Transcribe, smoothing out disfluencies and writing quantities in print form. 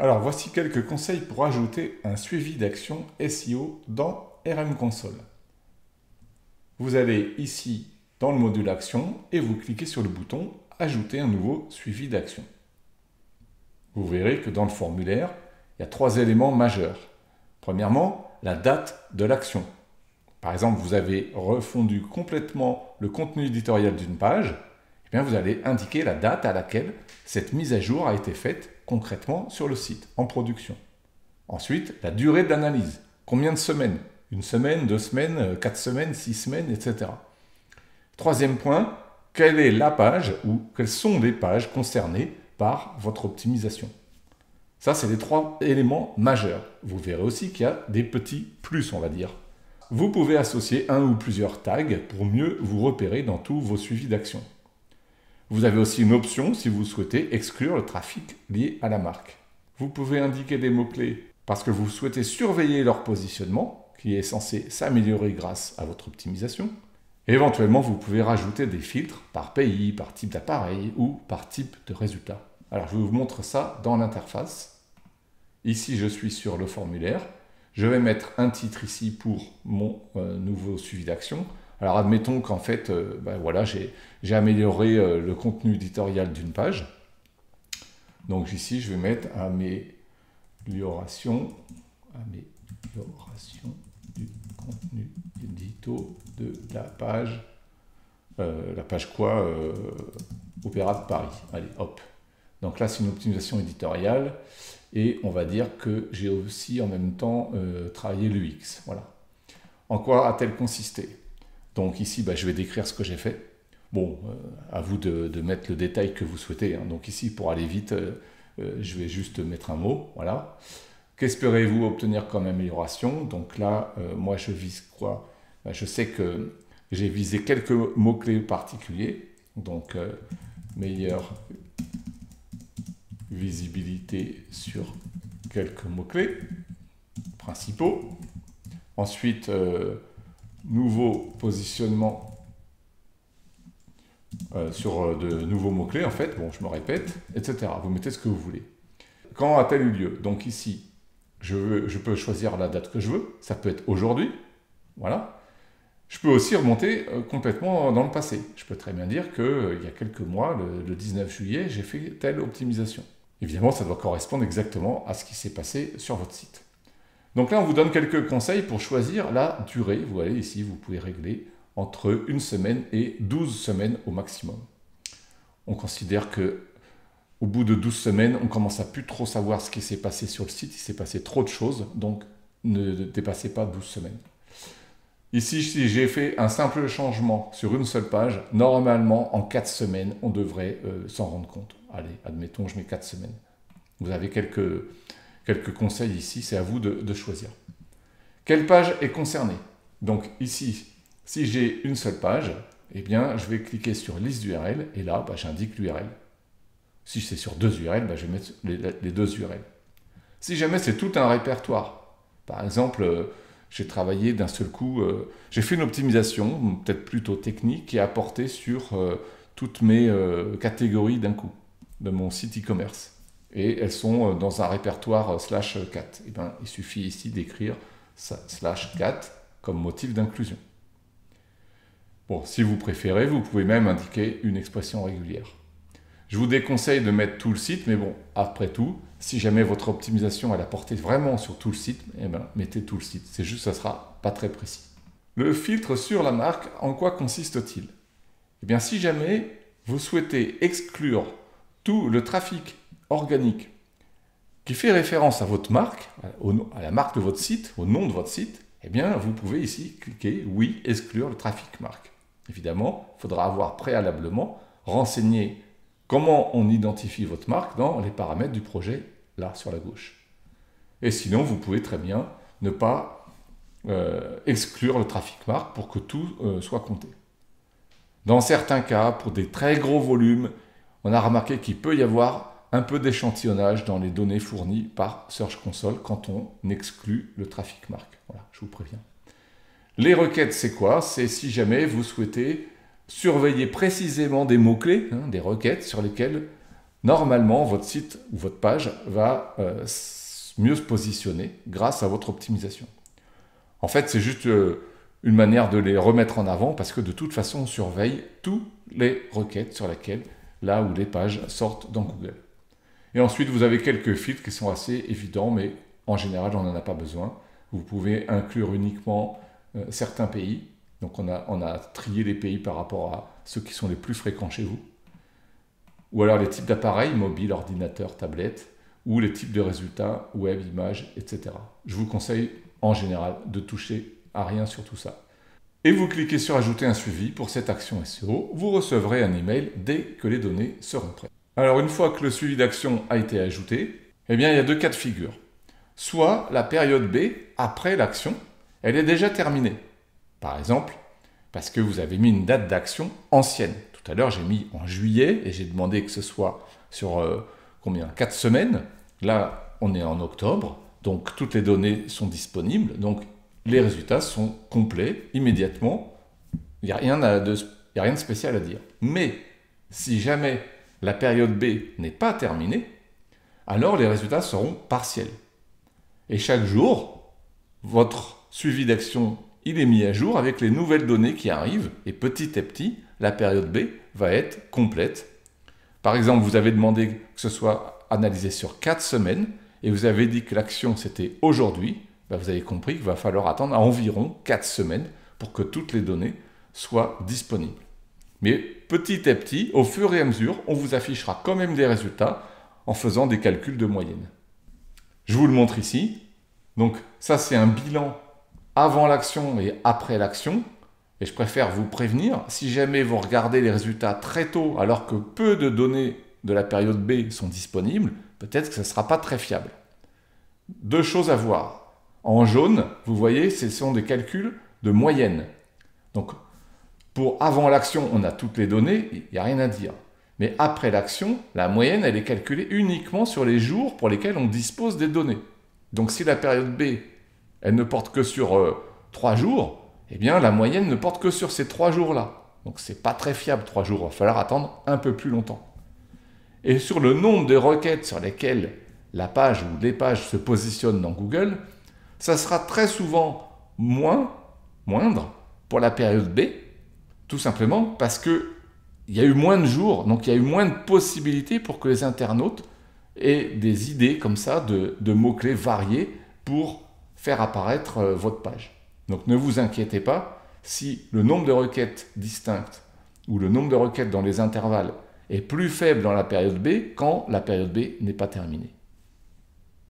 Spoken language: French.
Alors voici quelques conseils pour ajouter un suivi d'action SEO dans RM Console. Vous allez ici dans le module Action et vous cliquez sur le bouton Ajouter un nouveau suivi d'action. Vous verrez que dans le formulaire, il y a 3 éléments majeurs. Premièrement, la date de l'action. Par exemple, vous avez refondu complètement le contenu éditorial d'une page, eh bien vous allez indiquer la date à laquelle cette mise à jour a été faite concrètement sur le site, en production. Ensuite, la durée de l'analyse. Combien de semaines? 1 semaine, 2 semaines, 4 semaines, 6 semaines, etc. Troisième point, quelle est la page ou quelles sont les pages concernées par votre optimisation? Ça, c'est les 3 éléments majeurs. Vous verrez aussi qu'il y a des petits plus, on va dire. Vous pouvez associer un ou plusieurs tags pour mieux vous repérer dans tous vos suivis d'action. Vous avez aussi une option si vous souhaitez exclure le trafic lié à la marque. Vous pouvez indiquer des mots-clés parce que vous souhaitez surveiller leur positionnement, qui est censé s'améliorer grâce à votre optimisation. Éventuellement, vous pouvez rajouter des filtres par pays, par type d'appareil ou par type de résultat. Alors, je vous montre ça dans l'interface. Ici, je suis sur le formulaire. Je vais mettre un titre ici pour mon nouveau suivi d'action. Alors, admettons qu'en fait, voilà, j'ai amélioré le contenu éditorial d'une page. Donc ici, je vais mettre amélioration du contenu édito de la page quoi Opéra de Paris. Allez, hop. Donc là, c'est une optimisation éditoriale et on va dire que j'ai aussi en même temps travaillé l'UX. Voilà. En quoi a-t-elle consisté? Donc ici, je vais décrire ce que j'ai fait. Bon, à vous de mettre le détail que vous souhaitez. Hein. Donc ici, pour aller vite, je vais juste mettre un mot. Voilà. Qu'espérez-vous obtenir comme amélioration? Donc là, moi, je vise quoi? Je sais que j'ai visé quelques mots-clés particuliers. Donc, meilleure visibilité sur quelques mots-clés principaux. Ensuite, nouveau positionnement sur de nouveaux mots-clés, en fait. Bon, je me répète, etc. Vous mettez ce que vous voulez. Quand a-t-elle eu lieu? Donc ici, je peux choisir la date que je veux. Ça peut être aujourd'hui. Voilà. Je peux aussi remonter complètement dans le passé. Je peux très bien dire qu'il y a quelques mois, le 19 juillet, j'ai fait telle optimisation. Évidemment, ça doit correspondre exactement à ce qui s'est passé sur votre site. Donc là, on vous donne quelques conseils pour choisir la durée. Vous voyez ici, vous pouvez régler entre 1 semaine et 12 semaines au maximum. On considère que au bout de 12 semaines, on commence à plus trop savoir ce qui s'est passé sur le site. Il s'est passé trop de choses, donc ne dépassez pas 12 semaines. Ici, si j'ai fait un simple changement sur une seule page, normalement, en 4 semaines, on devrait s'en rendre compte. Allez, admettons, je mets 4 semaines. Vous avez quelques conseils ici, c'est à vous de choisir. Quelle page est concernée? Donc ici, si j'ai une seule page, eh bien, je vais cliquer sur liste d'URL et là, j'indique l'URL. Si c'est sur 2 URL, je vais mettre les 2 URL. Si jamais c'est tout un répertoire, par exemple, j'ai travaillé d'un seul coup, j'ai fait une optimisation, peut-être plutôt technique, qui a porté sur toutes mes catégories d'un coup, de mon site e-commerce. Et elles sont dans un répertoire /4. Et il suffit ici d'écrire /4 comme motif d'inclusion. Bon, si vous préférez, vous pouvez même indiquer une expression régulière. Je vous déconseille de mettre tout le site, mais bon, après tout, si jamais votre optimisation elle a porté vraiment sur tout le site, mettez tout le site. C'est juste, ça ne sera pas très précis. Le filtre sur la marque, en quoi consiste-t-il? Eh bien, si jamais vous souhaitez exclure tout le trafic organique qui fait référence à votre marque, à la marque de votre site, au nom de votre site, eh bien, vous pouvez ici cliquer « Oui, exclure le trafic marque ». Évidemment, il faudra avoir préalablement renseigné comment on identifie votre marque dans les paramètres du projet, là, sur la gauche. Et sinon, vous pouvez très bien ne pas exclure le trafic marque pour que tout soit compté. Dans certains cas, pour des très gros volumes, on a remarqué qu'il peut y avoir un peu d'échantillonnage dans les données fournies par Search Console quand on exclut le trafic marque. Voilà, je vous préviens. Les requêtes, c'est quoi? C'est si jamais vous souhaitez surveiller précisément des mots-clés, des requêtes sur lesquelles normalement, votre site ou votre page va mieux se positionner grâce à votre optimisation. En fait, c'est juste une manière de les remettre en avant parce que de toute façon, on surveille toutes les requêtes sur lesquelles, là où les pages sortent dans Google. Et ensuite, vous avez quelques filtres qui sont assez évidents, mais en général, on n'en a pas besoin. Vous pouvez inclure uniquement certains pays. Donc, on a trié les pays par rapport à ceux qui sont les plus fréquents chez vous. Ou alors les types d'appareils, mobile, ordinateur, tablette, ou les types de résultats, web, images, etc. Je vous conseille en général de toucher à rien sur tout ça. Et vous cliquez sur ajouter un suivi pour cette action SEO. Vous recevrez un email dès que les données seront prêtes. Alors une fois que le suivi d'action a été ajouté, eh bien il y a deux cas de figure. Soit la période B, après l'action, elle est déjà terminée. Par exemple, parce que vous avez mis une date d'action ancienne. Tout à l'heure, j'ai mis en juillet et j'ai demandé que ce soit sur 4 semaines. Là, on est en octobre, donc toutes les données sont disponibles. Donc les résultats sont complets immédiatement. Il n'y a rien de spécial à dire. Mais si jamais la période B n'est pas terminée, alors les résultats seront partiels. Et chaque jour, votre suivi d'action, il est mis à jour avec les nouvelles données qui arrivent. Et petit à petit, la période B va être complète. Par exemple, vous avez demandé que ce soit analysé sur 4 semaines et vous avez dit que l'action c'était aujourd'hui. Vous avez compris qu'il va falloir attendre environ 4 semaines pour que toutes les données soient disponibles. Mais petit à petit, au fur et à mesure, on vous affichera quand même des résultats en faisant des calculs de moyenne. Je vous le montre ici. Donc ça, c'est un bilan avant l'action et après l'action. Et je préfère vous prévenir, si jamais vous regardez les résultats très tôt alors que peu de données de la période B sont disponibles, peut-être que ce ne sera pas très fiable. Deux choses à voir. En jaune, vous voyez, ce sont des calculs de moyenne. Donc, pour avant l'action, on a toutes les données, il n'y a rien à dire. Mais après l'action, la moyenne, elle est calculée uniquement sur les jours pour lesquels on dispose des données. Donc, si la période B, elle ne porte que sur 3 jours, eh bien, la moyenne ne porte que sur ces 3 jours-là. Donc, ce n'est pas très fiable, 3 jours. Il va falloir attendre un peu plus longtemps. Et sur le nombre de requêtes sur lesquelles la page ou les pages se positionnent dans Google, ça sera très souvent moindre pour la période B, tout simplement parce qu'il y a eu moins de jours, donc il y a eu moins de possibilités pour que les internautes aient des idées comme ça de mots-clés variés pour faire apparaître votre page. Donc ne vous inquiétez pas, si le nombre de requêtes distinctes ou le nombre de requêtes dans les intervalles est plus faible dans la période B quand la période B n'est pas terminée.